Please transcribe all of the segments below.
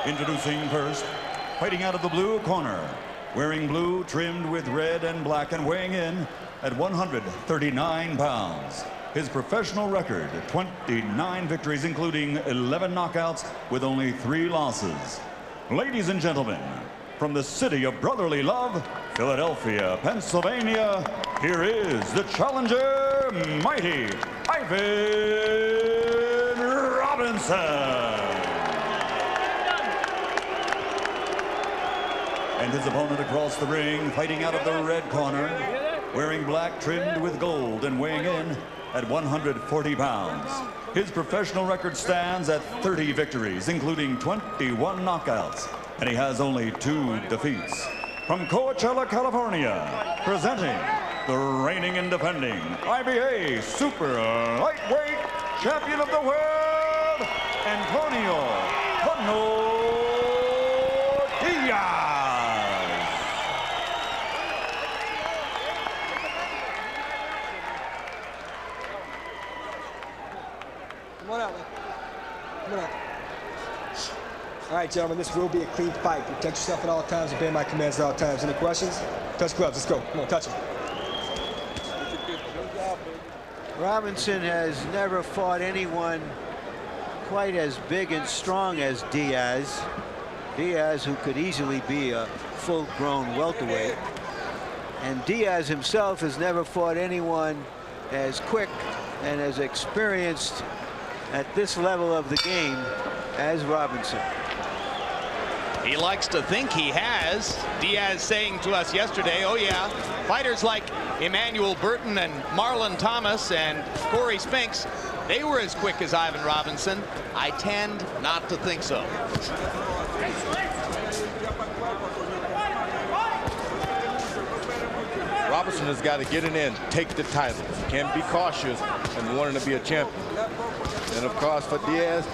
Introducing first, fighting out of the blue corner, wearing blue trimmed with red and black and weighing in at 139 pounds. His professional record, 29 victories, including 11 knockouts with only 3 losses. Ladies and gentlemen, from the city of brotherly love, Philadelphia, Pennsylvania, here is the challenger, mighty Ivan Robinson. And his opponent across the ring, fighting out of the red corner, wearing black trimmed with gold and weighing in at 140 pounds. His professional record stands at 30 victories, including 21 knockouts, and he has only 2 defeats. From Coachella, California, presenting the reigning and defending IBA Super Lightweight Champion of the World, Antonio Diaz. Come on out, man. Come on out. All right, gentlemen, this will be a clean fight. Protect yourself at all times, obey my commands at all times. Any questions? Touch gloves, let's go. Come on, touch them. Robinson has never fought anyone quite as big and strong as Diaz. Diaz, who could easily be a full-grown welterweight. And Diaz himself has never fought anyone as quick and as experienced at this level of the game as Robinson. He likes to think he has. Diaz saying to us yesterday, oh yeah, fighters like Emmanuel Burton and Marlon Thomas and Corey Spinks, they were as quick as Ivan Robinson. I tend not to think so. Robinson has got to get in there and take the title. Can't be cautious and wanting to be a champion. And of course for Diaz,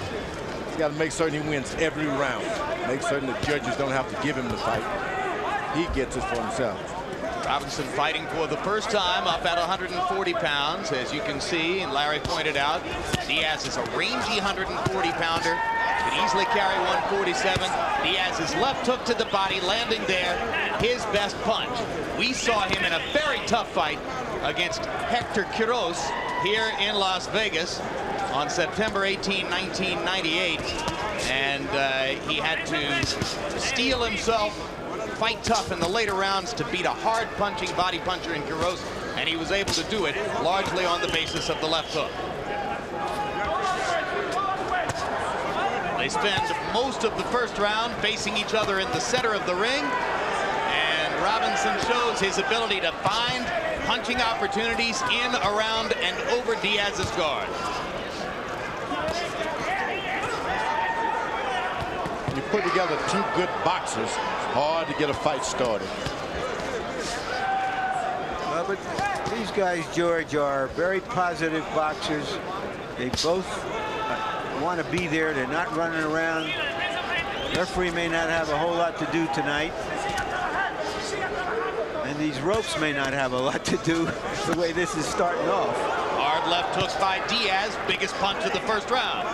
he's got to make certain he wins every round. Make certain the judges don't have to give him the fight. He gets it for himself. Robinson fighting for the first time up at 140 pounds. As you can see, and Larry pointed out, Diaz is a rangy 140-pounder. Could easily carry 147. Diaz's left hook to the body, landing there, his best punch. We saw him in a very tough fight against Hector Quiroz here in Las Vegas on September 18, 1998. And he had to steel himself, fight tough in the later rounds to beat a hard-punching body puncher in Quiroz, and he was able to do it largely on the basis of the left hook. They spend most of the first round facing each other in the center of the ring, and Robinson shows his ability to find punching opportunities in, around, and over Diaz's guard. You put together 2 good boxers, it's hard to get a fight started. But these guys, George, are very positive boxers. They both want to be there. They're not running around. The referee may not have a whole lot to do tonight. And these ropes may not have a lot to do the way this is starting off. Hard left hook by Diaz, biggest punch of the first round.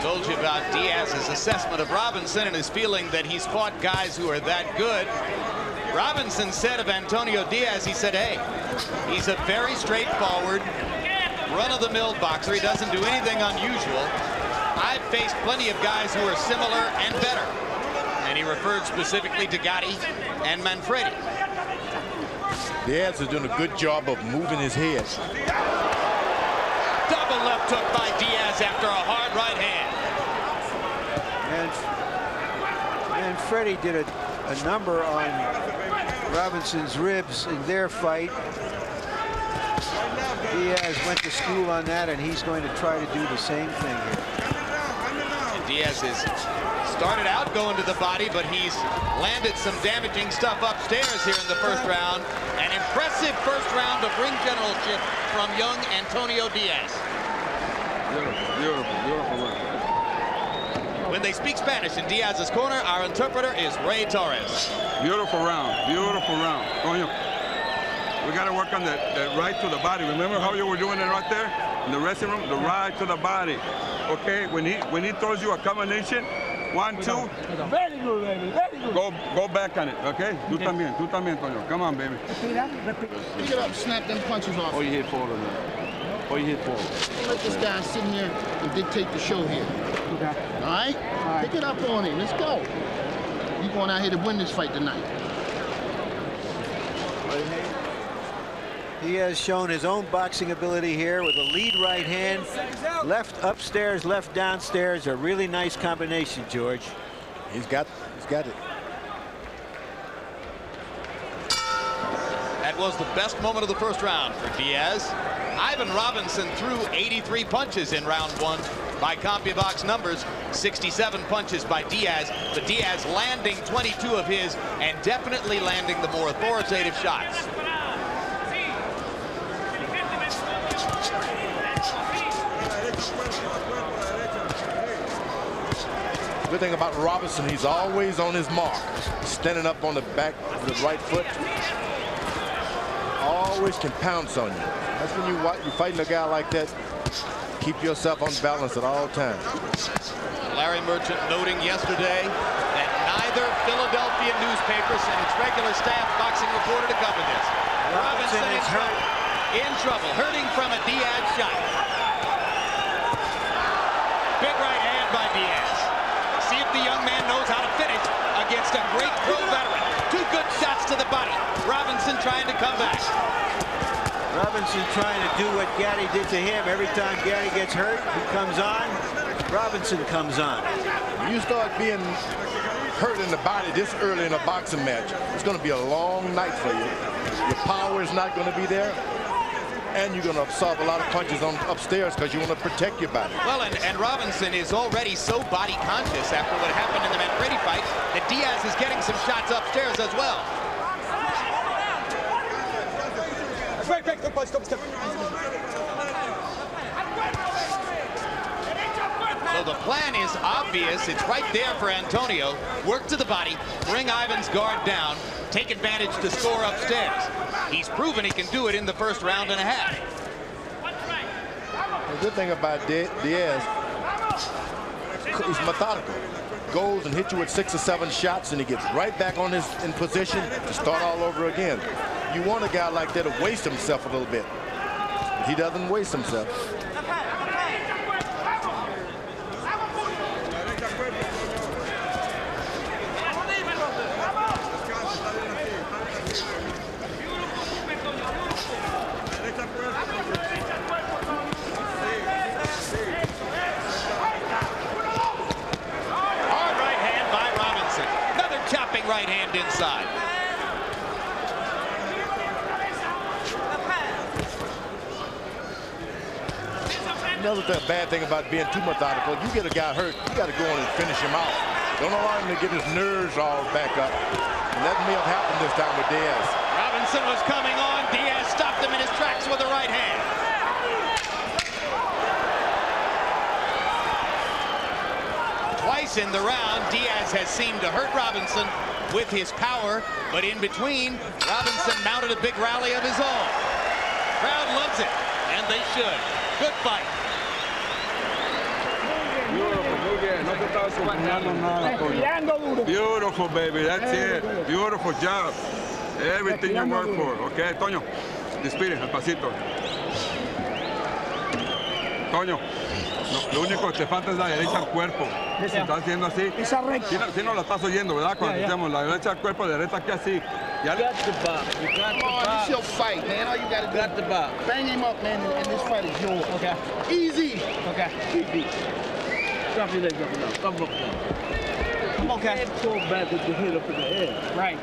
Told you about Diaz's assessment of Robinson and his feeling that he's fought guys who are that good. Robinson said of Antonio Diaz, he said, hey, he's a very straightforward, run-of-the-mill boxer. He doesn't do anything unusual. I've faced plenty of guys who are similar and better. And he referred specifically to Gotti and Manfredi. Diaz is doing a good job of moving his head. Double left hook by Diaz after a hard right hand. And Freddie did a number on Robinson's ribs in their fight. Diaz went to school on that, and he's going to try to do the same thing here. And Diaz has started out going to the body, but he's landed some damaging stuff upstairs here in the first round. An impressive first round of ring generalship from young Antonio Diaz. Beautiful. When they speak Spanish in Diaz's corner, our interpreter is Ray Torres. Beautiful round. Coño. We got to work on the right to the body. Remember how you were doing it right there in the wrestling room? The right to the body. Okay, when he throws you a combination, 1, 2. Very good, baby. Very good. Go back on it, okay? Tú también, Antonio. Come on, baby. Pick it up, snap them punches off. Oh, you hit forward now. Oh, you hit forward. Let this guy sit here and dictate the show here. Okay. All right? Pick it up on him. Let's go. You going out here to win this fight tonight. He has shown his own boxing ability here with a lead right hand, left upstairs, left downstairs. A really nice combination, George. He's got it. That was the best moment of the first round for Diaz. Ivan Robinson threw 83 punches in round 1 by CompuBox numbers, 67 punches by Diaz, but Diaz landing 22 of his and definitely landing the more authoritative shots. Good thing about Robinson, he's always on his mark. Standing up on the back of the right foot. Always can pounce on you. That's when you're fighting a guy like that. Keep yourself on balance at all times. Larry Merchant noting yesterday that neither Philadelphia newspaper sent its regular staff boxing reporter to cover this. Robinson is hurt. In trouble, hurting from a Diaz shot. Big right hand by Diaz. See if the young man knows how to finish against a great pro veteran. 2 good shots to the body. Robinson trying to come back. Robinson trying to do what Gatti did to him. Every time Gatti gets hurt, he comes on. Robinson comes on. When you start being hurt in the body this early in a boxing match, it's going to be a long night for you. Your power is not going to be there. And you're going to absorb a lot of punches on upstairs because you want to protect your body. Well, and Robinson is already so body conscious after what happened in the Manfredi fight that Diaz is getting some shots upstairs as well. So the plan is obvious. It's right there for Antonio. Work to the body, bring Ivan's guard down, take advantage to score upstairs. He's proven he can do it in the first round and a half. The good thing about Diaz, he's methodical. Goes and hits you with 6 or 7 shots, and he gets right back on in position to start all over again. You want a guy like that to waste himself a little bit. But he doesn't waste himself. Right hand inside. Another bad thing about being too methodical, you get a guy hurt, you got to go in and finish him off. Don't allow him to get his nerves all back up. And that may have happened this time with Diaz. Robinson was coming on. Diaz stopped him in his tracks with a right hand. Twice in the round, Diaz has seemed to hurt Robinson with his power, but in between, Robinson mounted a big rally of his own. Crowd loves it, and they should. Good fight. Beautiful, baby. That's it. Beautiful job. Everything you work for. Okay, Toño. Despide, al pasito. Toño. Lo único que te falta es la derecha al cuerpo. Si estás haciendo así. Si no la estás oyendo, ¿verdad? Cuando decimos la derecha al cuerpo, derecha aquí así. You got the box. You got the box. This is your fight, man. All you got to do. Got the box. Bang him up, man, and this fight is yours. Okay. Easy. Okay. Easy. Drop your leg up and down. Come up down. Come on, okay. Pull back with your head up in the air. Right.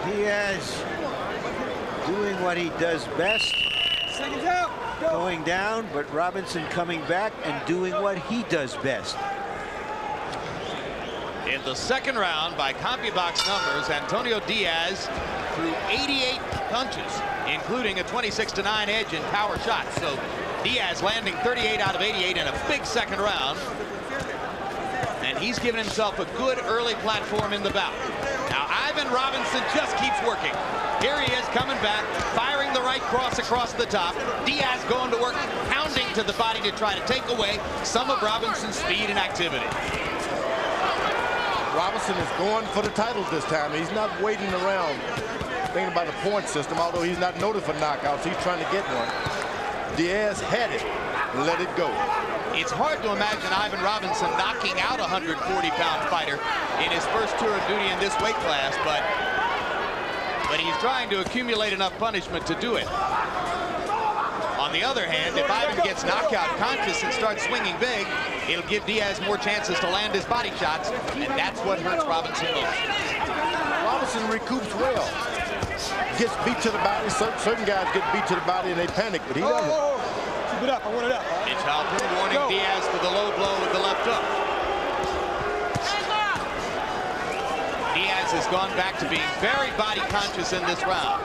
Diaz doing what he does best. Seconds out. Going down, but Robinson coming back and doing what he does best. In the second round, by CompuBox numbers, Antonio Diaz threw 88 punches, including a 26-9 edge in power shots. So Diaz landing 38 out of 88 in a big second round. And he's given himself a good early platform in the bout. Now Ivan Robinson just keeps working. Here he is coming back, firing the right cross across the top. Diaz going to work, pounding to the body to try to take away some of Robinson's speed and activity. Robinson is going for the title this time. He's not waiting around thinking about the point system, although he's not noted for knockouts. He's trying to get one. Diaz had it and let it go. It's hard to imagine Ivan Robinson knocking out a 140-pound fighter in his first tour of duty in this weight class, but he's trying to accumulate enough punishment to do it. On the other hand, if Ivan gets knockout conscious and starts swinging big, it'll give Diaz more chances to land his body shots, and that's what hurts Robinson most. Robinson recoups well. Gets beat to the body. Certain guys get beat to the body and they panic, but he doesn't. Keep it up. I want it up. Mitch Halpern warning Diaz for the low blow with the left hook. Diaz has gone back to being very body conscious in this round.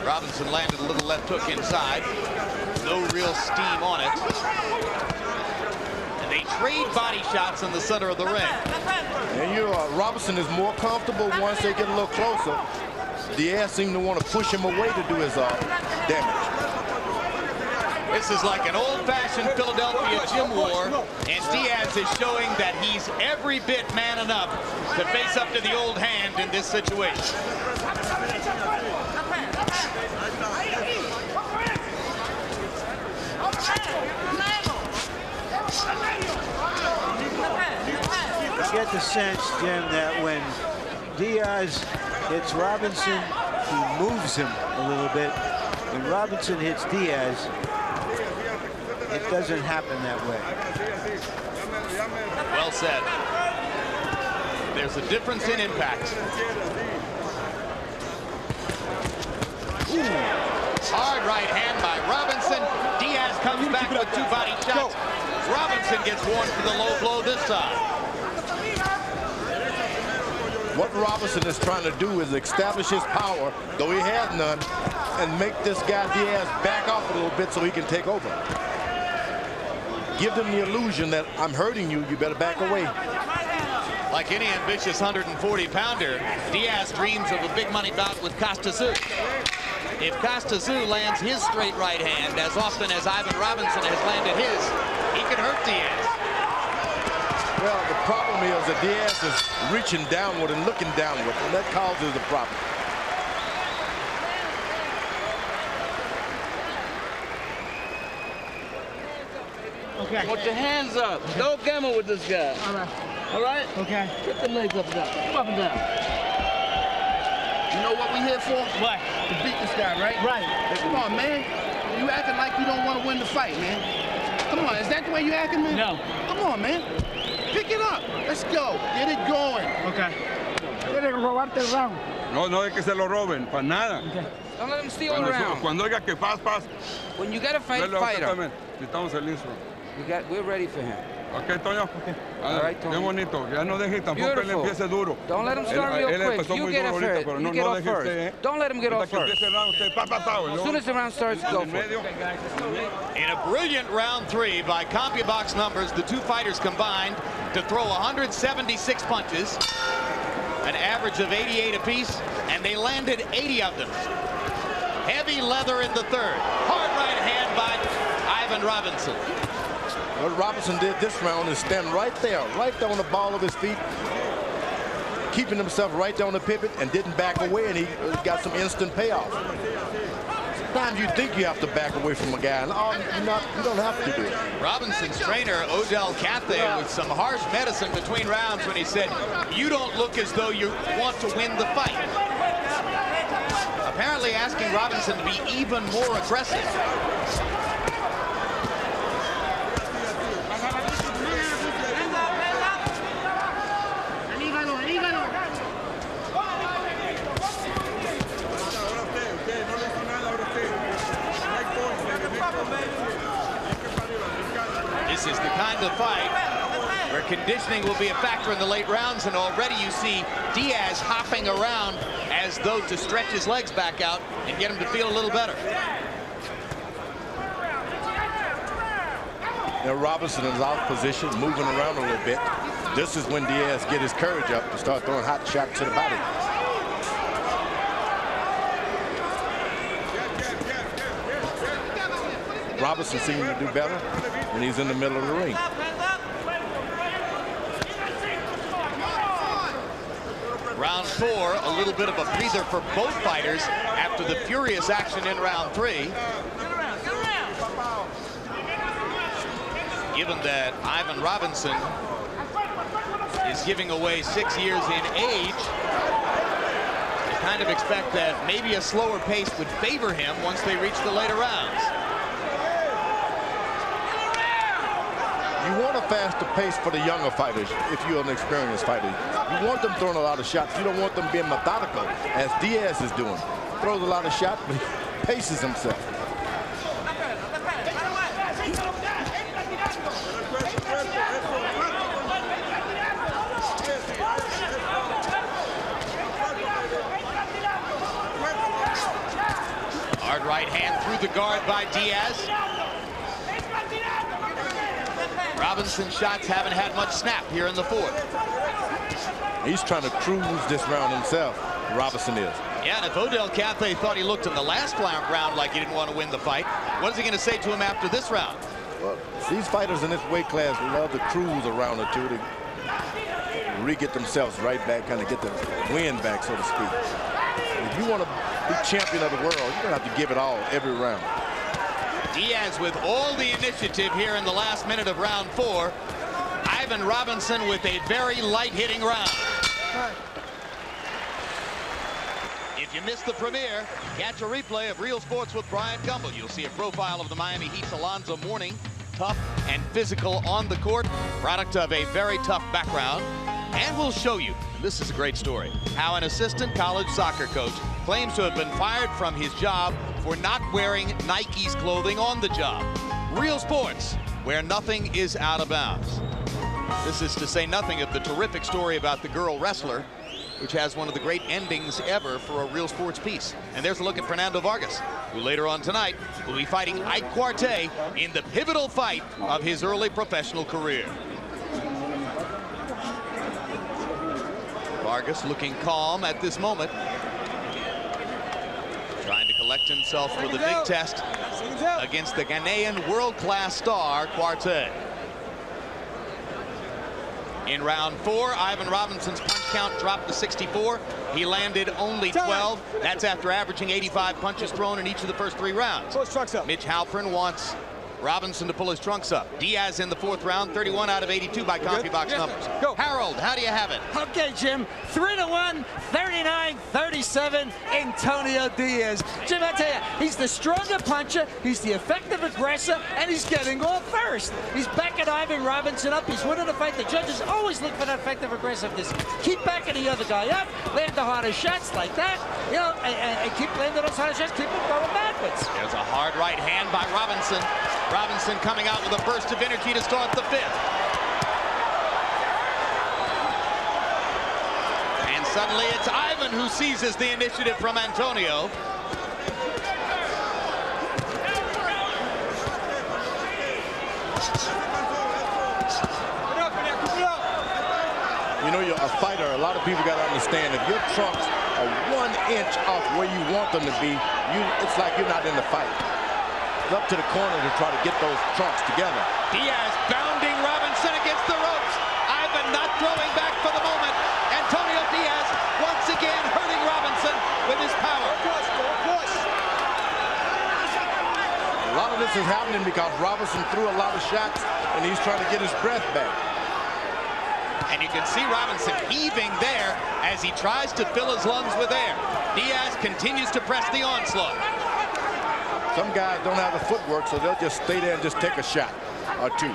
Robinson landed a little left hook inside. No real steam on it. And they trade body shots in the center of the ring. And Robinson is more comfortable once they get a little closer. Diaz seemed to want to push him away to do his damage. This is like an old-fashioned Philadelphia gym war, and Diaz is showing that he's every bit man enough to face up to the old hand in this situation. You get the sense, Jim, that when Diaz hits Robinson, he moves him a little bit. When Robinson hits Diaz, it doesn't happen that way. Well said. There's a difference in impact. Ooh. Hard right hand by Robinson. Diaz comes back with two body shots. Robinson gets warned for the low blow this time. What Robinson is trying to do is establish his power, though he has none, and make this guy Diaz back off a little bit so he can take over. Give them the illusion that I'm hurting you, you better back away. Like any ambitious 140-pounder, Diaz dreams of a big money bout with Costa Tzu. If Costa Tzu lands his straight right hand as often as Ivan Robinson has landed his, he can hurt Diaz. Well, the problem is that Diaz is reaching downward and looking downward, and that causes the problem. Okay. Put your hands up. Don't gamble with this guy. All right. All right? Okay. Put the legs up and down. Come up and down. You know what we here for? What? To beat this guy, right? Right. Come on, man. You acting like you don't want to win the fight, man. Come on, is that the way you acting, man? No. Come on, man. Pick it up. Let's go. Get it going. Okay. Quiere robarte el round. No es que se lo roben, para nada. Okay. Don't let him steal the round. Cuando oiga que paz. When you got to fight, Velo fight him. exactamente. Necesitamos el listo. We're ready for him. Ok, Toño. Okay. All right, Tony. Qué bonito. Ya no deje tampoco él Beautiful. empiece duro. Don't let him start Él real quick. empezó You muy get duro off ahorita, first. pero You no get off deje usted, first. Don't let him get off que first. empiece el round, usted patado. As soon as the round starts, go for it. In a brilliant round three by CompuBox numbers, the two fighters combined to throw 176 punches, an average of 88 apiece, and they landed 80 of them. Heavy leather in the third. Hard right hand by Ivan Robinson. What Robinson did this round is stand right there on the ball of his feet, keeping himself right there on the pivot and didn't back away, and he got some instant payoff. Sometimes you think you have to back away from a guy, and you don't have to do it. Robinson's trainer, Odell Cathay, with some harsh medicine between rounds when he said, you don't look as though you want to win the fight. Apparently asking Robinson to be even more aggressive. This is the kind of fight where conditioning will be a factor in the late rounds, and already you see Diaz hopping around as though to stretch his legs back out and get him to feel a little better. Now Robinson is out of position, moving around a little bit. This is when Diaz get his courage up to start throwing hot shots to the body. Robinson seems to do better when he's in the middle of the ring. Round 4, a little bit of a breather for both fighters after the furious action in round 3. Given that Ivan Robinson is giving away 6 years in age, you kind of expect that maybe a slower pace would favor him once they reach the later rounds. You want a faster pace for the younger fighters if you're an experienced fighter. You want them throwing a lot of shots. You don't want them being methodical, as Diaz is doing. Throws a lot of shots, but he paces himself. Hard right hand through the guard by Diaz. Robinson's shots haven't had much snap here in the 4th. He's trying to cruise this round himself, Robinson is. Yeah, and if Odell Cathay thought he looked in the last round like he didn't want to win the fight, what is he going to say to him after this round? Well, these fighters in this weight class love to cruise around or two to re-get themselves right back, kind of get the wind back, so to speak. If you want to be champion of the world, you're going to have to give it all every round. Diaz with all the initiative here in the last minute of round 4. Ivan Robinson with a very light-hitting round. If you missed the premiere, catch a replay of Real Sports with Brian Gumbel. You'll see a profile of the Miami Heat's Alonzo Mourning, tough and physical on the court, product of a very tough background. And we'll show you, and this is a great story, how an assistant college soccer coach claims to have been fired from his job for not wearing Nike's clothing on the job. Real Sports, where nothing is out of bounds. This is to say nothing of the terrific story about the girl wrestler, which has one of the great endings ever for a Real Sports piece. And there's a look at Fernando Vargas, who later on tonight will be fighting Ike Quartey in the pivotal fight of his early professional career. Vargas looking calm at this moment, trying to collect himself for the big test against the Ghanaian world-class star Quartey. In round 4, Ivan Robinson's punch count dropped to 64. He landed only 12. That's after averaging 85 punches thrown in each of the first 3 rounds. Pull his trunks up. Mitch Halpern wants Robinson to pull his trunks up. Diaz in the 4th round, 31 out of 82 by CompuBox numbers. Go. Harold, how do you have it? Okay, Jim, 3-1, 39-37, Antonio Diaz. Jim, I tell you, he's the stronger puncher, he's the effective aggressor, and he's getting off first. He's backing Ivan Robinson up. He's winning the fight. The judges always look for that effective aggressiveness. Keep backing the other guy up, land the harder shots like that, you know, and keep landing those harder shots, keep him going backwards. There's a hard right hand by Robinson. Robinson coming out with a burst of energy to start the 5th. And suddenly it's Ivan who seizes the initiative from Antonio. You know, you're a fighter. A lot of people got to understand, if your trunks are 1 inch off where you want them to be, it's like you're not in the fight. Up to the corner to try to get those trunks together. Diaz bounding Robinson against the ropes. Ivan not throwing back for the moment. Antonio Diaz once again hurting Robinson with his power. A lot of this is happening because Robinson threw a lot of shots and he's trying to get his breath back. And you can see Robinson heaving there as he tries to fill his lungs with air. Diaz continues to press the onslaught. Some guys don't have the footwork, so they'll just stay there and just take a shot or 2.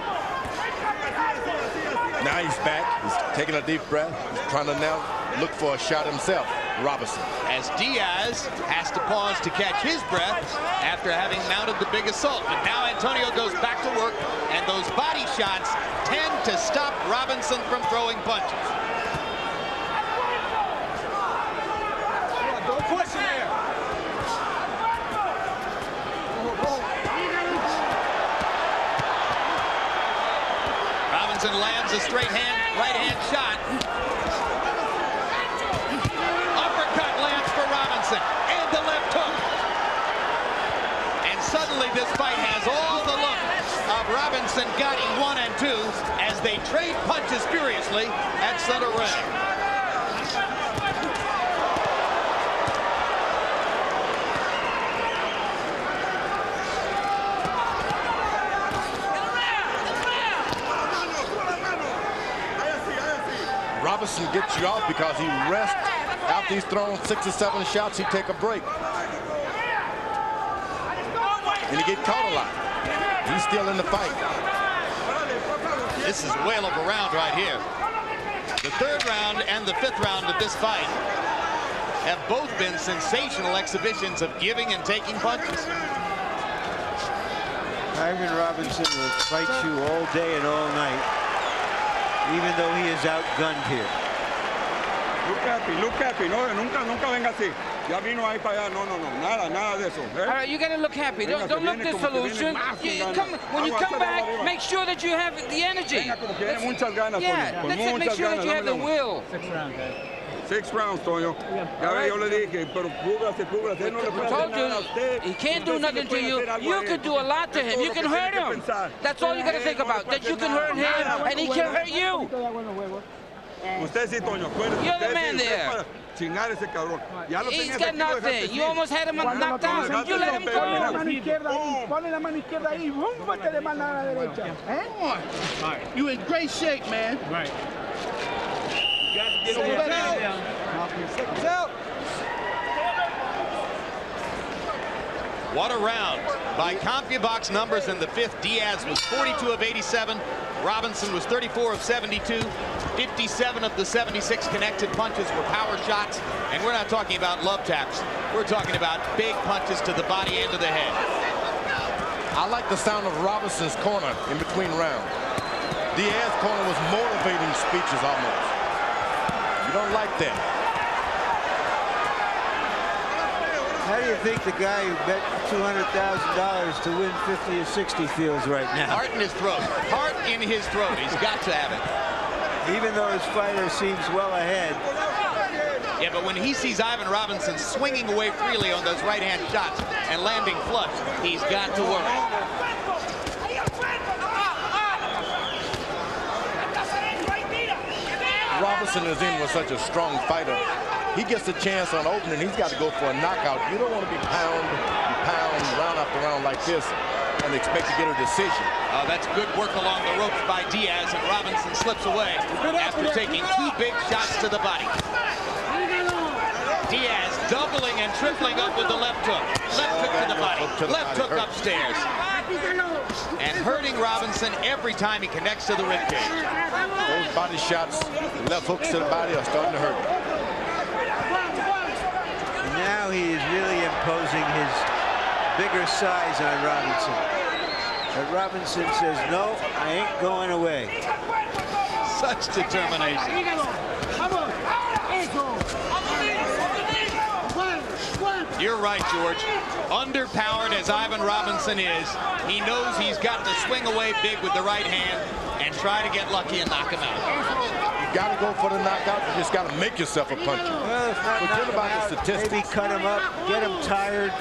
Now he's back. He's taking a deep breath. He's trying to now look for a shot himself, Robinson. As Diaz has to pause to catch his breath after having mounted the big assault. But now Antonio goes back to work, and those body shots tend to stop Robinson from throwing punches. Don't push him there. Robinson lands a straight right hand shot. Uppercut lands for Robinson, and the left hook. And suddenly this fight has all the look of Robinson Gotti 1 and 2 as they trade punches furiously at center ring. Robinson gets you off because he rests. After he's thrown 6 or 7 shots, he take a break. And he get caught a lot. He's still in the fight. This is a whale of a round right here. The 3rd round and the 5th round of this fight have both been sensational exhibitions of giving and taking punches. Ivan Robinson will fight you all day and all night, even though he is outgunned here. Look happy. No, nunca venga así. Ya vino ahí para allá. No, nada de eso. All right, you gotta look happy. Don't look disillusioned. When you come back, make sure that you have the energy. Yeah, make sure that you have the will. 6 rounds, Toño. Ya ve, yo le dije, pero cúbrase. No le puede hacer nada a usted. He can't do nothing to you. You could do a lot to him. You can hurt him. That's all you got to think about. That you can hurt him, and he can hurt you. Usted sí, Toño. You're the man there. He's got nothing. You almost had him knocked out. You let him go. Pone la mano izquierda ahí. Búmbate de mano a la derecha. You in great shape, man. Right. What a round. By CompuBox numbers in the 5th, Diaz was 42 of 87. Robinson was 34 of 72. 57 of the 76 connected punches were power shots. And we're not talking about love taps. We're talking about big punches to the body and to the head. I like the sound of Robinson's corner in between rounds. Diaz's corner was motivating speeches almost. You don't like that. How do you think the guy who bet $200,000 to win 50 or 60 feels right now? Heart in his throat. Heart in his throat. He's got to have it. Even though his fighter seems well ahead. Yeah, but when he sees Ivan Robinson swinging away freely on those right-hand shots and landing flush, he's got to worry. Robinson is in with such a strong fighter. He gets a chance on opening. He's got to go for a knockout. You don't want to be pound, round after round like this and expect to get a decision. That's good work along the ropes by Diaz, and Robinson slips away after taking 2 big shots to the body. Diaz doubling and tripling up with the left hook. Left hook to the body. Left hook upstairs. And hurting Robinson every time he connects to the ribcage. Those body shots, left hooks to the body are starting to hurt. Now he is really imposing his bigger size on Robinson. But Robinson says, no, I ain't going away. Such determination. You're right, George. Underpowered as Ivan Robinson is, he knows he's got to swing away big with the right hand and try to get lucky and knock him out. You got to go for the knockout. You just got to make yourself a puncher. Well, if not forget about out, the statistics. Maybe cut him up, get him tired.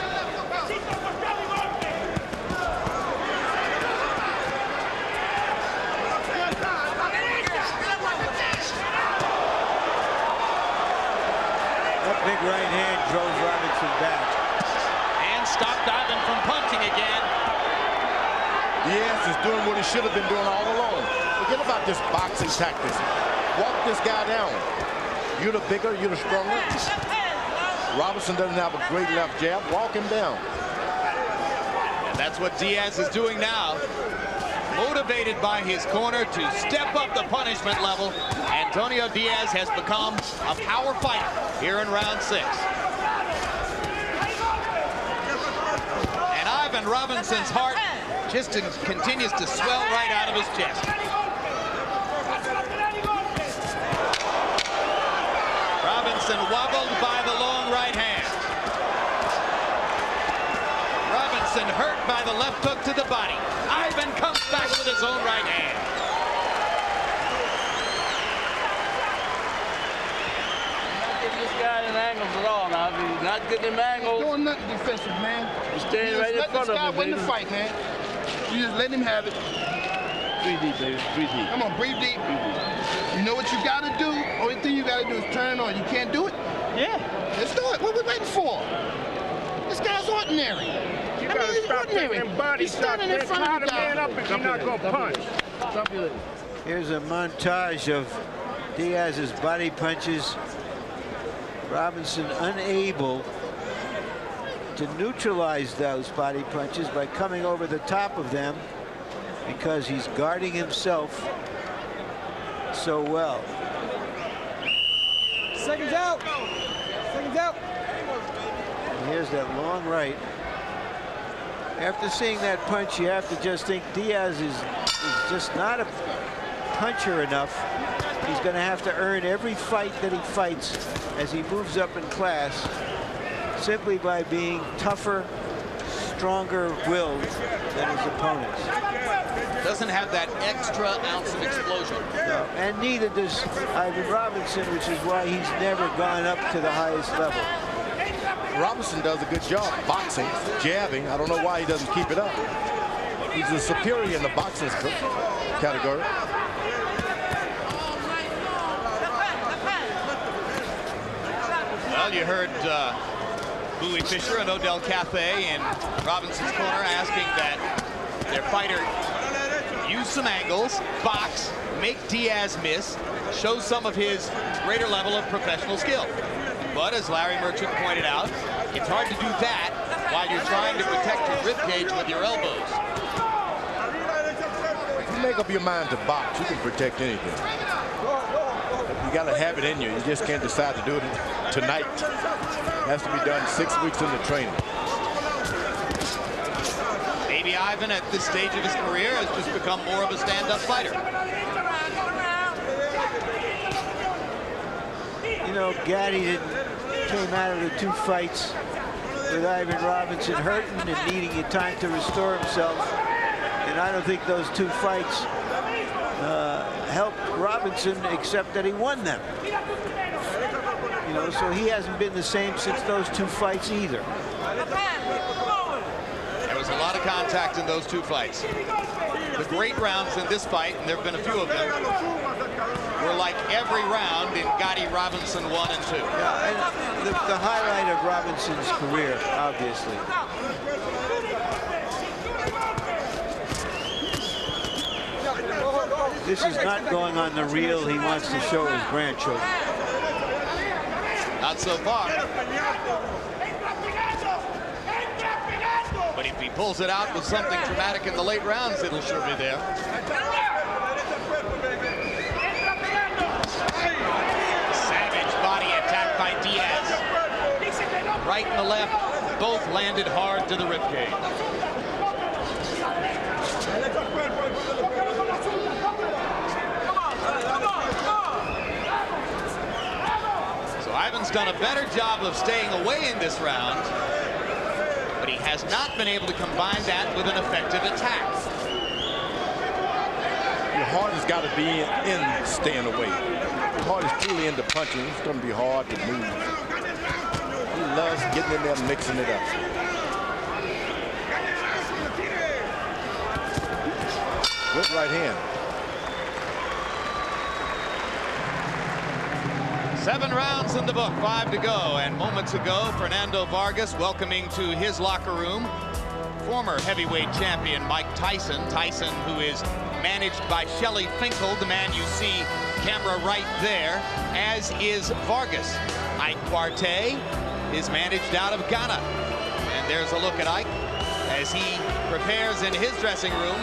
That big right hand drove Robinson back. And stopped Ivan from punching again. Diaz is doing what he should have been doing all along. Forget about this boxing tactics. Walk this guy down. You're the bigger, you're the stronger. Robinson doesn't have a great left jab. Walk him down. And that's what Diaz is doing now. Motivated by his corner to step up the punishment level, Antonio Diaz has become a power fighter here in round 6. And Ivan Robinson's heart just continues to swell right out of his chest. Robinson wobbled by the long right hand. Robinson hurt by the left hook to the body. Ivan comes back with his own right hand. all, Rob. He's not getting him angles. He's doing nothing defensive, man. He's staying right in front of him, win the baby. fight, man. You just let him have it. Breathe deep, baby. Breathe deep. Come on, breathe deep. You know what you got to do? Only thing you got to do is turn on. You can't do it? Yeah. Let's do it. What are we waiting for? This guy's ordinary. You gotta stop taking body He's standing in front of the guy. man up if you're not gonna punch. Stop your leg. Here's a montage of Diaz's body punches. Robinson unable to neutralize those body punches by coming over the top of them because he's guarding himself so well. Seconds out. Seconds out. And here's that long right. After seeing that punch, you have to just think Diaz is just not a puncher enough. He's going to have to earn every fight that he fights as he moves up in class simply by being tougher, stronger-willed than his opponents. Doesn't have that extra ounce of explosion. No, and neither does Ivan Robinson, which is why he's never gone up to the highest level. Robinson does a good job boxing, jabbing. I don't know why he doesn't keep it up. He's a superior in the boxing category. Well, you heard Bowie Fisher and Odell Cathay in Robinson's corner asking that their fighter use some angles, box, make Diaz miss, show some of his greater level of professional skill. But as Larry Merchant pointed out, it's hard to do that while you're trying to protect your rib cage with your elbows. If you make up your mind to box, you can protect anything. You got to have it in you. You just can't decide to do it tonight. It has to be done 6 weeks into training. Maybe Ivan at this stage of his career has just become more of a stand-up fighter. You know, Gatti came out of the 2 fights with Ivan Robinson hurting and needing time to restore himself. And I don't think those 2 fights helped Robinson, except that he won them. You know, so he hasn't been the same since those 2 fights either. There was a lot of contact in those 2 fights. The great rounds in this fight, and there have been a few of them, were like every round in Gatti Robinson 1 and 2. Yeah, and the highlight of Robinson's career, obviously. This is not going on the reel he wants to show his grandchildren. Not so far. But if he pulls it out with something dramatic in the late rounds, it'll sure be there. Savage body attack by Diaz. Right and the left, both landed hard to the ribcage. So Ivan's done a better job of staying away in this round, but he has not been able to combine that with an effective attack. Your heart has got to be in staying away. Your heart is truly into punching. It's going to be hard to move. He loves getting in there and mixing it up. Good right hand. 7 rounds in the book, 5 to go, and moments ago, Fernando Vargas welcoming to his locker room former heavyweight champion Mike Tyson. Tyson, who is managed by Shelly Finkel, the man you see camera right there, as is Vargas. Ike Quartey is managed out of Ghana. And there's a look at Ike as he prepares in his dressing room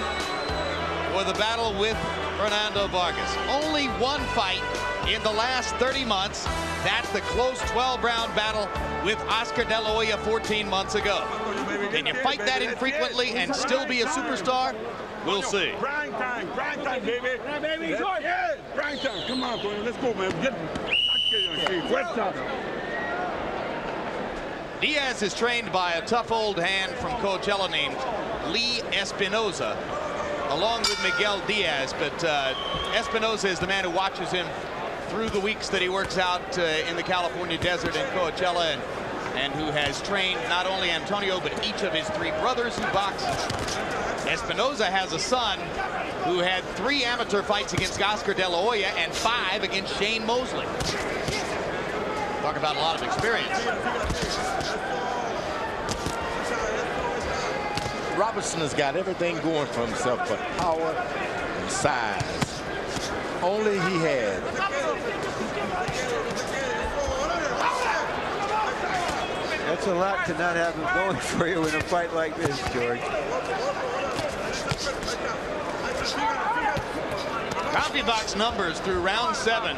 for the battle with Fernando Vargas. Only 1 fight in the last 30 months. That's the close 12-round battle with Oscar De La Hoya 14 months ago. Can you fight that infrequently and still be a superstar? We'll see. Prime time, baby. Yeah, baby, yeah, prime time. Come on, Tony, let's go, man. Diaz is trained by a tough old hand from Coachella named Lee Espinoza, along with Miguel Diaz, but Espinoza is the man who watches him through the weeks that he works out in the California desert in Coachella, and who has trained not only Antonio but each of his 3 brothers who box. Espinoza has a son who had 3 amateur fights against Oscar De La Hoya and 5 against Shane Mosley. Talk about a lot of experience. Robinson has got everything going for himself but power and size. Only he had. That's a lot to not have him going for you in a fight like this, George. CompuBox numbers through round 7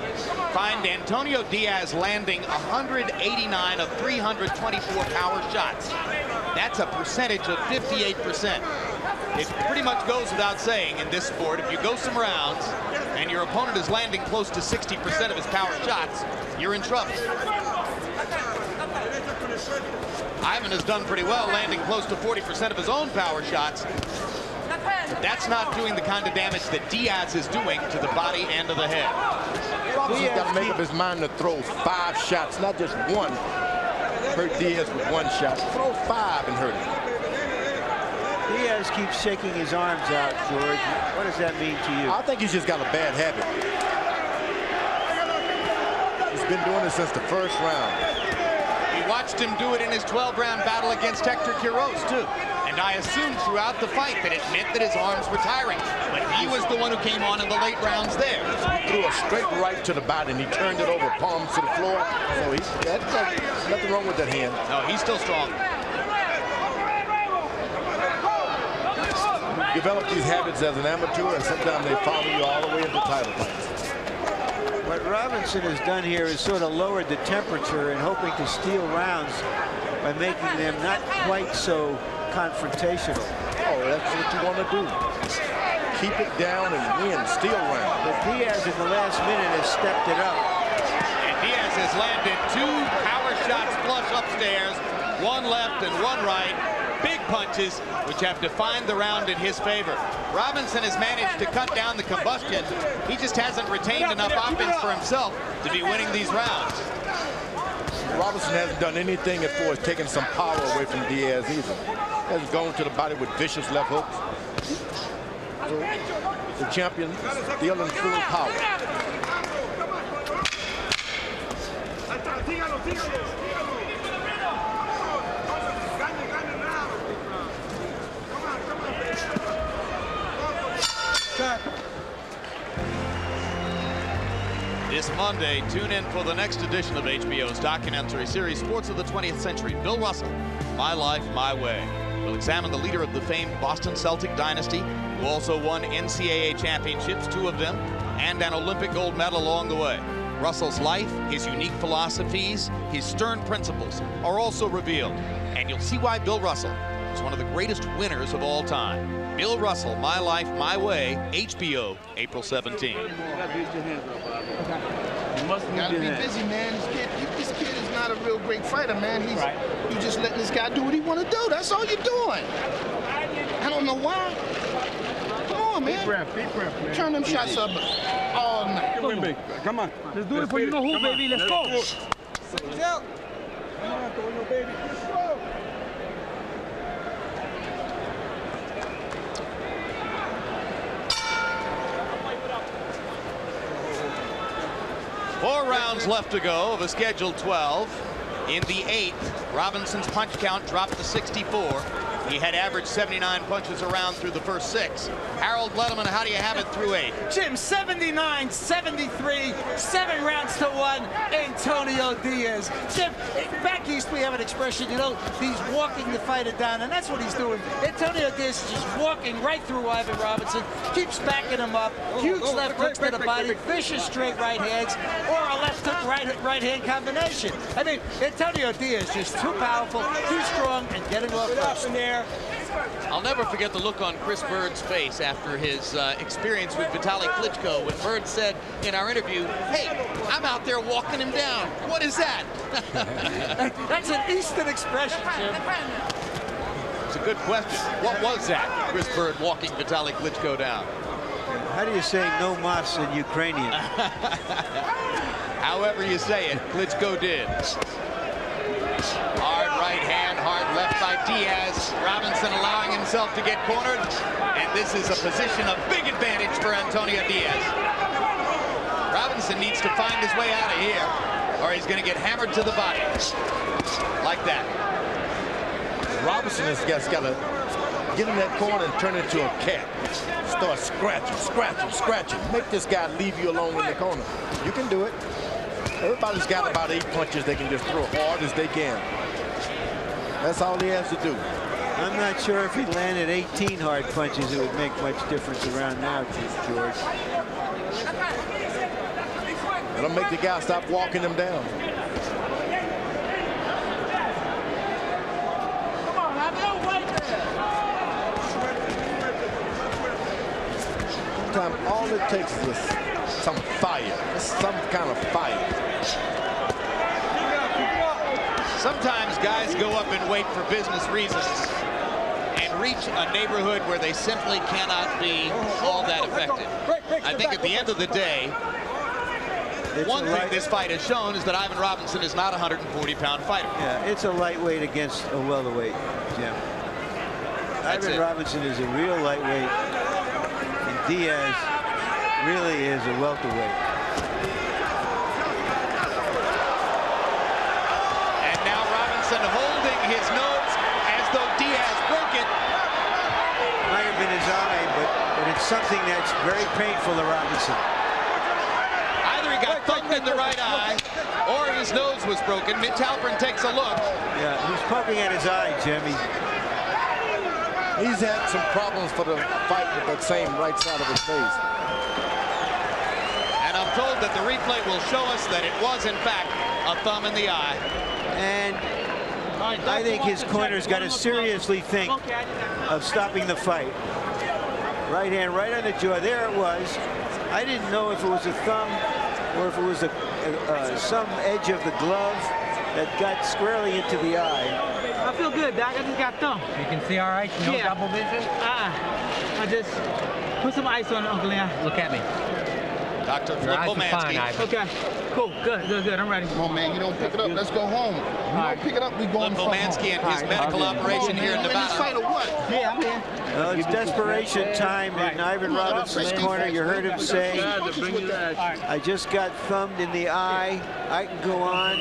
find Antonio Diaz landing 189 of 324 power shots. That's a percentage of 58%. It pretty much goes without saying in this sport, if you go some rounds and your opponent is landing close to 60% of his power shots, you're in trouble. Ivan has done pretty well, landing close to 40% of his own power shots. But that's not doing the kind of damage that Diaz is doing to the body and to the head. Robinson's got to make up his mind to throw 5 shots, not just 1. Hurt Diaz with 1 shot. Throw 5 and hurt him. Diaz keeps shaking his arms out, George. What does that mean to you? I think he's just got a bad habit. He's been doing it since the first round. We watched him do it in his 12-round battle against Hector Quiroz, too. And I assumed throughout the fight that it meant that his arms were tiring. But he was the one who came on in the late rounds there. He threw a straight right to the body, and he turned it over, palms to the floor. So that's nothing wrong with that hand. No, he's still strong. You develop these habits as an amateur, and sometimes they follow you all the way into title fights. What Robinson has done here is sort of lowered the temperature and hoping to steal rounds by making them not quite so confrontational. Oh, that's what you want to do. Keep it down and win, steal round. But Diaz in the last minute has stepped it up. And Diaz has landed 2 power shots flush upstairs, 1 left and 1 right. Big punches, which have defined the round in his favor. Robinson has managed to cut down the combustion. He just hasn't retained enough offense for himself to be winning these rounds. Robinson hasn't done anything as far as taking some power away from Diaz either. Hasn't gone to the body with vicious left hooks. So the champion still in full power. This Monday, tune in for the next edition of HBO's documentary series, Sports of the 20th Century. Bill Russell, My Life, My Way. We'll examine the leader of the famed Boston Celtic dynasty, who also won NCAA championships, 2 of them, and an Olympic gold medal along the way. Russell's life, his unique philosophies, his stern principles are also revealed. And you'll see why Bill Russell is one of the greatest winners of all time. Bill Russell, My Life, My Way, HBO, April 17. You gotta be busy, man. This kid is not a real great fighter, man. You just letting this guy do what he want to do. That's all you're doing. I don't know why. Come on, man. Deep breath, man. Turn them shots up all night. Come on. Let's do it for you know who, baby. Let's go. Come on, baby. Let's go. 4 rounds left to go of a scheduled 12. In the 8th, Robinson's punch count dropped to 64. He had averaged 79 punches around through the first 6. Harold Letterman, how do you have it through 8? Jim, 79-73, 7 rounds to 1, Antonio Diaz. Jim, back east we have an expression, you know, he's walking the fighter down, and that's what he's doing. Antonio Diaz is just walking right through Ivan Robinson, keeps backing him up, huge left hooks to the body, vicious straight right hands, or a left hook right hand combination. I mean, Antonio Diaz just too powerful, too strong, and getting off first. I'll never forget the look on Chris Bird's face after his experience with Vitaly Klitschko when Bird said in our interview, hey, I'm out there walking him down. What is that? That's an Eastern expression, Jim. It's a good question. What was that, Chris Bird walking Vitaly Klitschko down? How do you say no mas in Ukrainian? However you say it, Klitschko did. Hard right hand, hard left by Diaz. Robinson allowing himself to get cornered. And this is a position of big advantage for Antonio Diaz. Robinson needs to find his way out of here, or he's going to get hammered to the body. Like that. Robinson has got to get in that corner and turn into a cat. Start scratching, scratching, scratching. Make this guy leave you alone in the corner. You can do it. Everybody's got about 8 punches they can just throw hard as they can. That's all he has to do. I'm not sure if he landed 18 hard punches, it would make much difference around now, George. It'll make the guy stop walking him down. Sometimes all it takes is some fire, some kind of fire. Sometimes guys go up and wait for business reasons and reach a neighborhood where they simply cannot be all that effective. I think at the end of the day, one thing this fight has shown is that Ivan Robinson is not a 140-pound fighter. Yeah, it's a lightweight against a welterweight, Jim. Ivan Robinson is a real lightweight, and Diaz really is a welterweight. And now Robinson holding his nose as though Diaz broke it. Might have been his eye, but it's something that's very painful to Robinson. Either he got thumped in the right eye or his nose was broken. Mitch Halpern takes a look. Yeah, he's poking at his eye, Jimmy. He's had some problems for the fight with that same right side of his face. And I'm told that the replay will show us that it was, in fact, a thumb in the eye. And I think his corner's got to seriously think of stopping the fight. Right hand, right on the jaw. There it was. I didn't know if it was a thumb or if it was some edge of the glove that got squarely into the eye. I feel good, Doc. I just got thumped. You can see all right? No double vision? I just put some ice on it, Uncle Leon. Look at me. Dr. Flip Bomansky. Okay, cool, good. I'm ready. Come on, man. You don't pick it up. Let's go home. You don't pick it up, we going Flip Bomansky and his medical operation here in Nevada. Fight or what? Yeah, I'm in. It's desperation time in Ivan Robinson's corner. You heard him say, I just got thumbed in the eye. I can go on.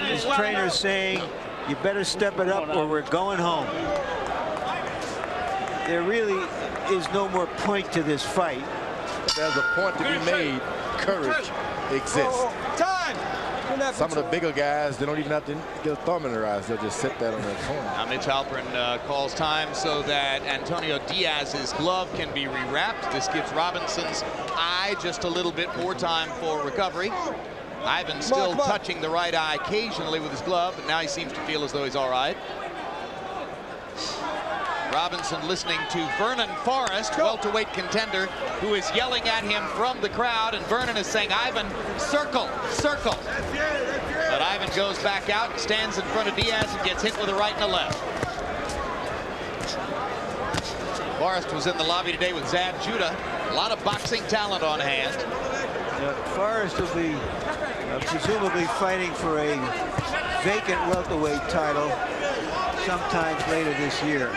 His trainer's saying, you better step it up or we're going home. There really is no more point to this fight. There's a point to be made. Courage exists. Time! Some of the bigger guys, they don't even have to get a thumb in their eyes. They'll just sit that on their corner. Now Mitch Halpern calls time so that Antonio Diaz's glove can be rewrapped. This gives Robinson's eye just a little bit more time for recovery. Ivan still touching the right eye occasionally with his glove, but now he seems to feel as though he's all right. Robinson listening to Vernon Forrest, welterweight contender, who is yelling at him from the crowd, and Vernon is saying, Ivan, circle, circle. But Ivan goes back out and stands in front of Diaz and gets hit with a right and a left. Forrest was in the lobby today with Zab Judah. A lot of boxing talent on hand. Forrest will be presumably fighting for a vacant welterweight title sometime later this year.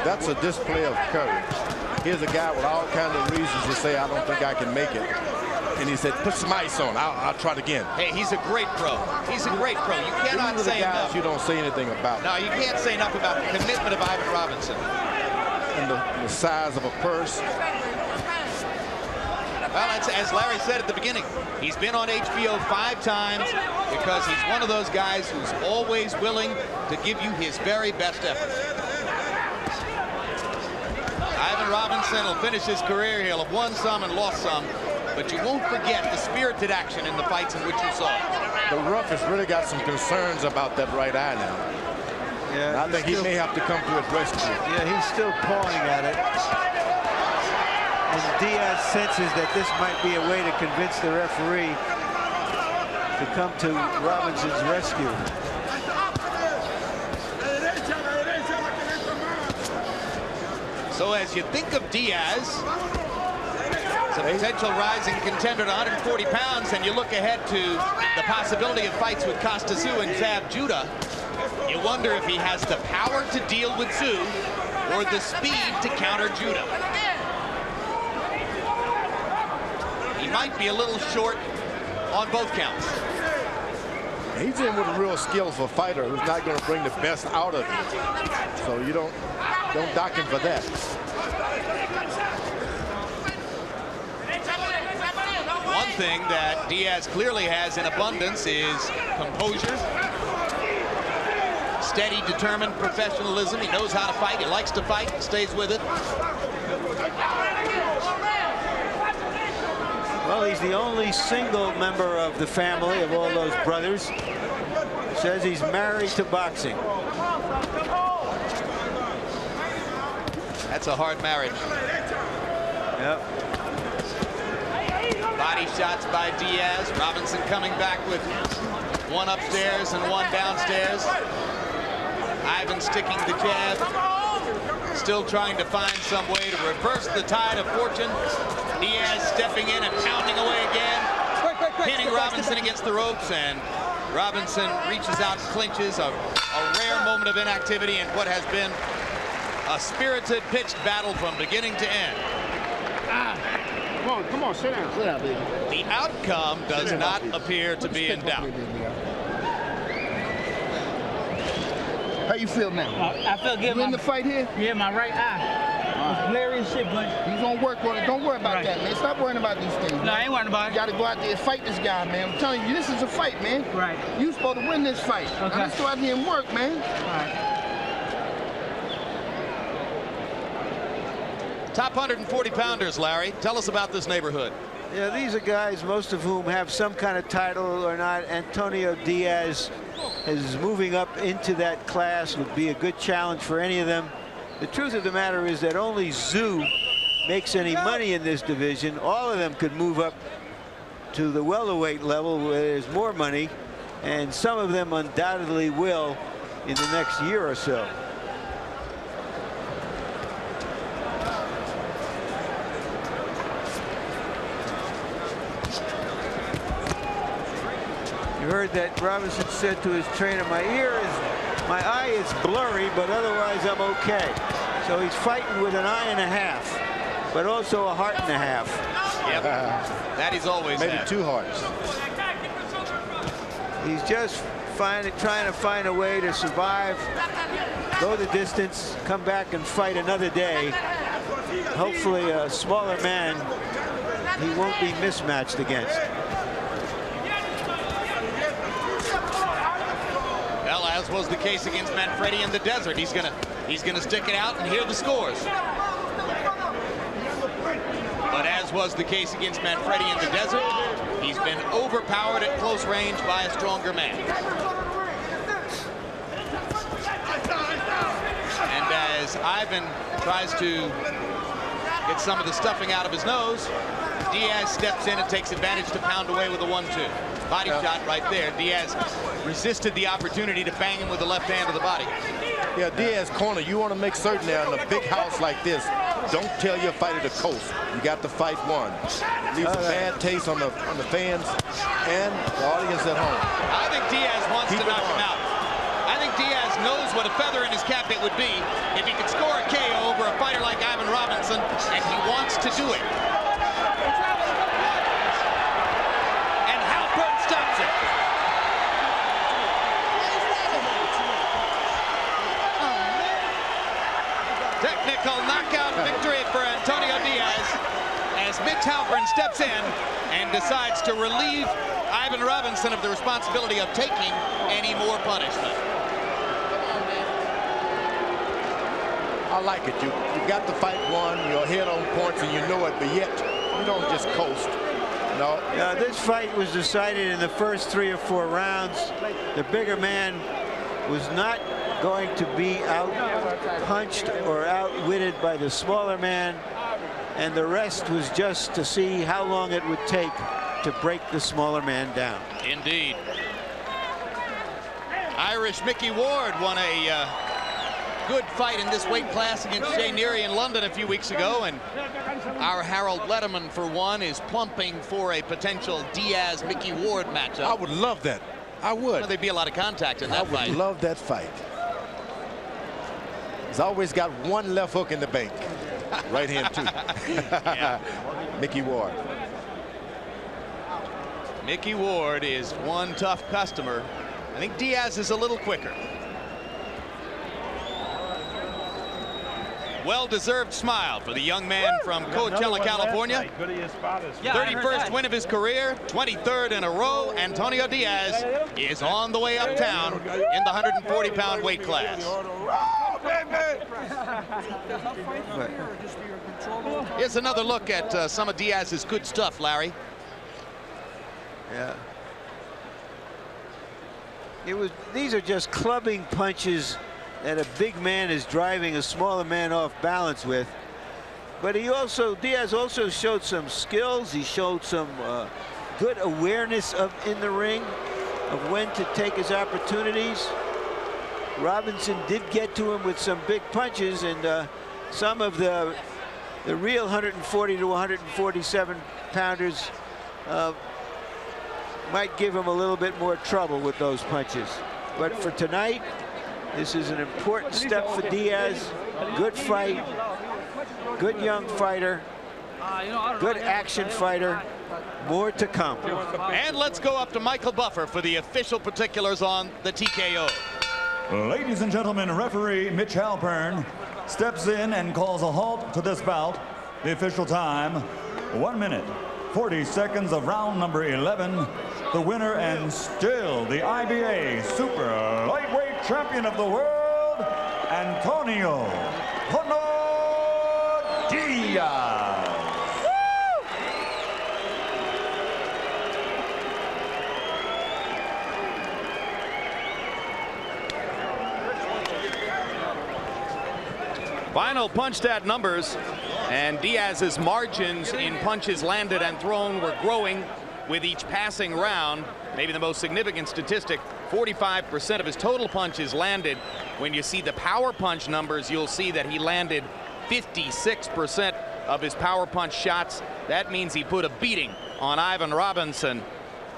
That's a display of courage. Here's a guy with all kinds of reasons to say, I don't think I can make it. And he said, put some ice on. I'll try it again. Hey, he's a great pro. He's a great pro. You cannot say enough. You don't say anything about. No, you can't say enough about the commitment of Ivan Robinson. And the size of a purse. Well, as Larry said at the beginning, he's been on HBO 5 times because he's one of those guys who's always willing to give you his very best effort. Ivan Robinson will finish his career. He'll have won some and lost some, but you won't forget the spirited action in the fights in which you saw. The Rough has really got some concerns about that right eye now. Yeah, I think he may have to come to his rescue. Yeah, he's still pawing at it. And Diaz senses that this might be a way to convince the referee to come to Robinson's rescue. So as you think of Diaz, as a potential rising contender to 140 pounds, and you look ahead to the possibility of fights with Costa Tszyu and Zab Judah, you wonder if he has the power to deal with Tszyu or the speed to counter Judah. He might be a little short on both counts. He's in with a real skillful fighter who's not going to bring the best out of him. So you don't dock him for that. One thing that Diaz clearly has in abundance is composure, steady, determined professionalism. He knows how to fight. He likes to fight, stays with it. Well, he's the only single member of the family of all those brothers. Says he's married to boxing. That's a hard marriage. Yep. Body shots by Diaz. Robinson coming back with one upstairs and one downstairs. Ivan sticking the jab. Still trying to find some way to reverse the tide of fortune. Diaz stepping in and pounding away again. Pinning Robinson against the ropes, and Robinson reaches out and clinches. A rare moment of inactivity in what has been a spirited, pitched battle from beginning to end. Come on, sit down, baby. The outcome does not appear to be in doubt. How you feel now? I feel good. You in the fight here? Yeah, my right eye. It's blurry and shit, but you gonna work on it. Don't worry about that, man. Stop worrying about these things. No, I ain't worrying about it. You gotta go out there and fight this guy, man. I'm telling you, this is a fight, man. Right. You supposed to win this fight. Okay. Now let's go out here and work, man. All right. Top 140 pounders, Larry. Tell us about this neighborhood. Yeah, these are guys, most of whom have some kind of title or not. Antonio Diaz is moving up into that class, would be a good challenge for any of them. The truth of the matter is that only Tszyu makes any money in this division. All of them could move up to the welterweight level where there's more money, and some of them undoubtedly will in the next year or so. You heard that Robinson said to his trainer, my eye is blurry, but otherwise I'm okay. So he's fighting with an eye and a half, but also a heart and a half. Yep. That he's always maybe had. 2 hearts. He's just trying to find a way to survive, go the distance, come back and fight another day. Hopefully a smaller man he won't be mismatched against. Well, as was the case against Manfredi in the desert, he's gonna stick it out and hear the scores. But as was the case against Manfredi in the desert, he's been overpowered at close range by a stronger man. And as Ivan tries to get some of the stuffing out of his nose, Diaz steps in and takes advantage to pound away with a 1-2. Body shot right there. Diaz resisted the opportunity to bang him with the left hand to the body. Yeah, Diaz corner, you want to make certain now in a big house like this, don't tell your fighter to coast. You got to fight one. Leaves a bad taste on the fans and the audience at home. I think Diaz wants to knock him out. I think Diaz knows what a feather in his cap it would be if he could score a KO over a fighter like Ivan Robinson, and he wants to do it. And Halpern stops it. Technical knockout victory for Antonio Diaz as Mitch Halpern steps in and decides to relieve Ivan Robinson of the responsibility of taking any more punishment. I like it. You got to fight one, you're ahead on points and you know it, but yet you don't just coast. No. Yeah, this fight was decided in the first 3 or 4 rounds. The bigger man was not going to be out-punched or outwitted by the smaller man, and the rest was just to see how long it would take to break the smaller man down. Indeed. Irish Mickey Ward won a good fight in this weight class against Jay Neary in London a few weeks ago, and our Harold Letterman, for one, is plumping for a potential Diaz-Mickey Ward matchup. I would love that. I would. Well, there'd be a lot of contact in that fight. I would love that fight. He's always got one left hook in the bank. Right hand, too. Mickey Ward. Mickey Ward is one tough customer. I think Diaz is a little quicker. Well-deserved smile for the young man from Coachella, California. 31st win of his career, 23rd in a row. Antonio Diaz is on the way uptown in the 140-pound weight class. Here's another look at some of Diaz's good stuff, Larry. Yeah. These are just clubbing punches that a big man is driving a smaller man off balance with. But Diaz also showed some skills. He showed some good awareness in the ring of when to take his opportunities. Robinson did get to him with some big punches, and some of the real 140 to 147 pounders might give him a little bit more trouble with those punches. But for tonight, this is an important step for Diaz. Good fight, good young fighter, good action fighter. More to come. And let's go up to Michael Buffer for the official particulars on the TKO. Ladies and gentlemen, referee Mitch Halpern steps in and calls a halt to this bout. The official time, 1 minute, 40 seconds of round number 11. The winner and still the IBA Super Lightweight Champion of the World, Antonio Diaz. Final punch stat numbers, and Diaz's margins in punches landed and thrown were growing with each passing round. Maybe the most significant statistic, 45% of his total punches landed. When you see the power punch numbers, you'll see that he landed 56% of his power punch shots. That means he put a beating on Ivan Robinson,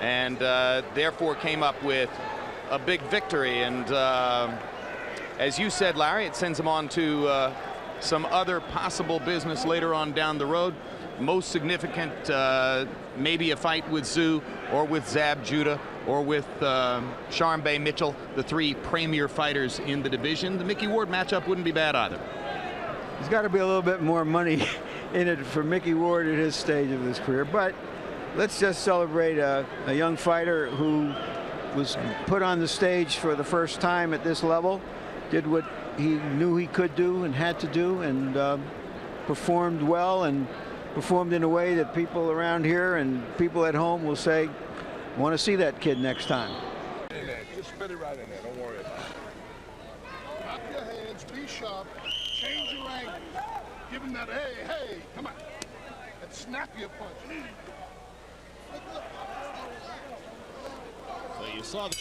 and therefore came up with a big victory. And as you said, Larry, it sends him on to some other possible business later on down the road. Most significant, maybe a fight with Zoo or with Zab Judah or with Sharmba Mitchell, the three premier fighters in the division. The Mickey Ward matchup wouldn't be bad either. There's got to be a little bit more money in it for Mickey Ward at his stage of his career. But let's just celebrate a young fighter who was put on the stage for the first time at this level, did what he knew he could do and had to do, and performed well, and performed in a way that people around here and people at home will say, want to see that kid next time. Just spit it right in there. Don't worry about it. Drop your hands, be sharp, change your angle. Give him that, hey, come on. And snap your punch. So you saw the